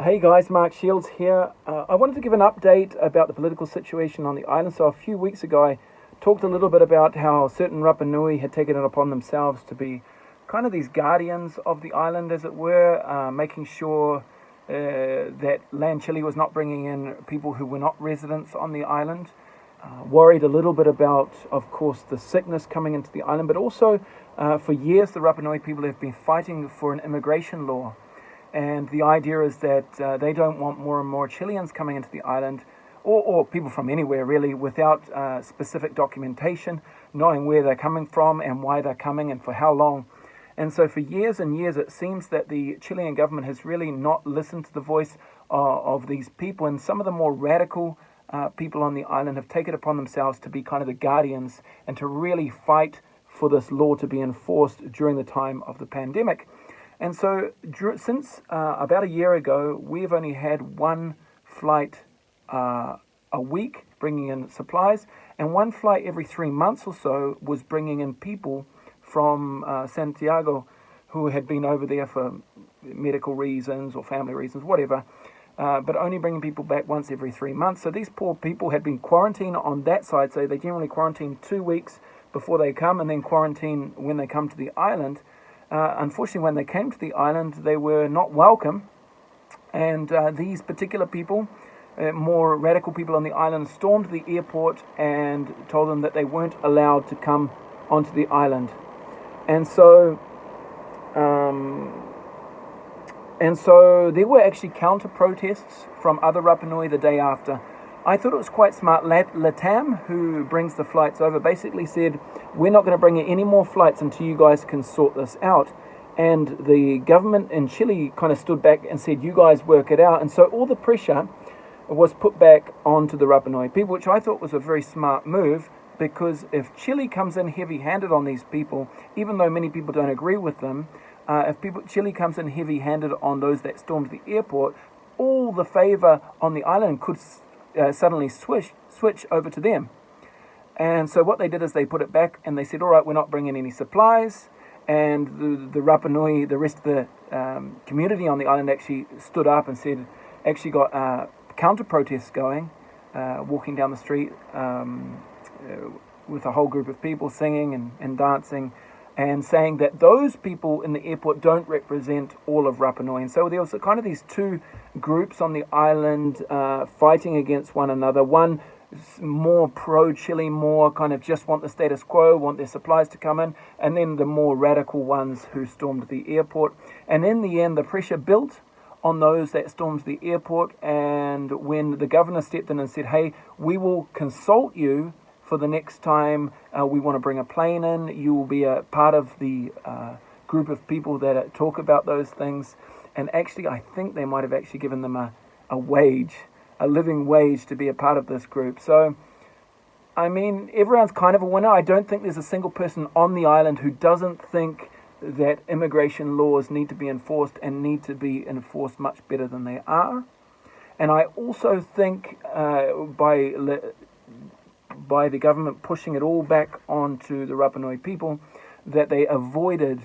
Hey guys, Mark Shields here. I wanted to give an update about the political situation on the island. So a few weeks ago, I talked a little bit about how certain Rapa Nui had taken it upon themselves to be kind of these guardians of the island, as it were, making sure that Land Chile was not bringing in people who were not residents on the island. Worried a little bit about, of course, the sickness coming into the island, but also for years the Rapa Nui people have been fighting for an immigration law. And the idea is that they don't want more and more Chileans coming into the island, or people from anywhere really, without specific documentation, knowing where they're coming from and why they're coming and for how long. And so for years and years, it seems that the Chilean government has really not listened to the voice of these people. And some of the more radical people on the island have taken it upon themselves to be kind of the guardians and to really fight for this law to be enforced during the time of the pandemic. And so since about a year ago, we've only had one flight a week bringing in supplies, and one flight every 3 months or so was bringing in people from Santiago who had been over there for medical reasons or family reasons, whatever, but only bringing people back once every 3 months. So these poor people had been quarantined on that side, so they generally quarantine 2 weeks before they come and then quarantine when they come to the island. Unfortunately, when they came to the island, they were not welcome, and these particular people, more radical people on the island, stormed the airport and told them that they weren't allowed to come onto the island. And so, there were actually counter protests from other Rapa Nui the day after. I thought it was quite smart. Latam, who brings the flights over, basically said, we're not going to bring in any more flights until you guys can sort this out. And the government in Chile kind of stood back and said, you guys work it out. And so all the pressure was put back onto the Rapa Nui people, which I thought was a very smart move, because if Chile comes in heavy-handed on these people, even though many people don't agree with them, Chile comes in heavy-handed on those that stormed the airport, all the favor on the island could suddenly switch over to them. And so what they did is they put it back and they said, all right, we're not bringing any supplies. And the Rapa Nui, the rest of the community on the island actually stood up and said, actually got counter protests going, walking down the street with a whole group of people singing and dancing and saying that those people in the airport don't represent all of Rapa Nui. And so there was kind of these two groups on the island fighting against one another. One more pro-Chile, more kind of just want the status quo, want their supplies to come in, and then the more radical ones who stormed the airport. And in the end, the pressure built on those that stormed the airport, and when the governor stepped in and said, hey, we will consult you for the next time we want to bring a plane in, you will be a part of the group of people that talk about those things. And actually, I think they might have actually given them a wage, a living wage to be a part of this group. So, I mean, everyone's kind of a winner. I don't think there's a single person on the island who doesn't think that immigration laws need to be enforced and need to be enforced much better than they are. And I also think by the government pushing it all back onto the Rapa Nui people, that they avoided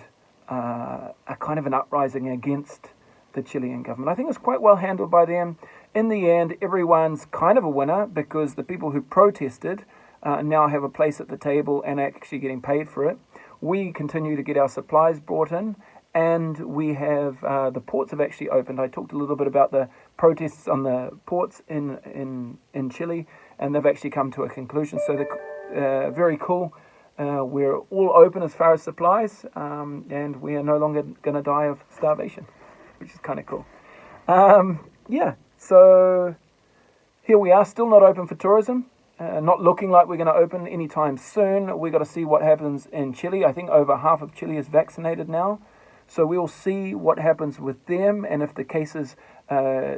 a kind of an uprising against the Chilean government. I think it's quite well handled by them. In the end, everyone's kind of a winner, because the people who protested now have a place at the table and are actually getting paid for it. We continue to get our supplies brought in, and we have the ports have actually opened. I talked a little bit about the protests on the ports in Chile, and they've actually come to a conclusion. So they're very cool. We're all open as far as supplies, and we are no longer going to die of starvation, which is kind of cool. So here we are, still not open for tourism. Not looking like we're going to open anytime soon. We've got to see what happens in Chile. I think over half of Chile is vaccinated now. So we'll see what happens with them. And if the cases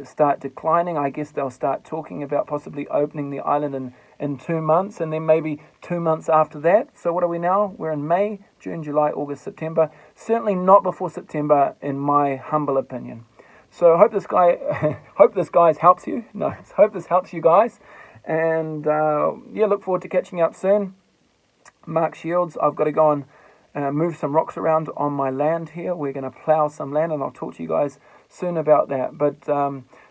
start declining, I guess they'll start talking about possibly opening the island in 2 months. And then maybe 2 months after that. So what are we now? We're in May, June, July, August, September. Certainly not before September, in my humble opinion. So I hope this guys helps you. No, hope this helps you guys. And look forward to catching up soon. Mark Shields, I've got to go and move some rocks around on my land here. We're going to plow some land, and I'll talk to you guys soon about that. But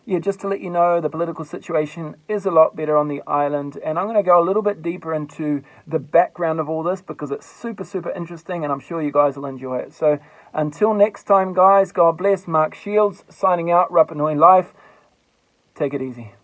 yeah, just to let you know, the political situation is a lot better on the island. And I'm going to go a little bit deeper into the background of all this because it's super, super interesting, and I'm sure you guys will enjoy it. So until next time, guys, God bless. Mark Shields signing out, Rapa Nui Life. Take it easy.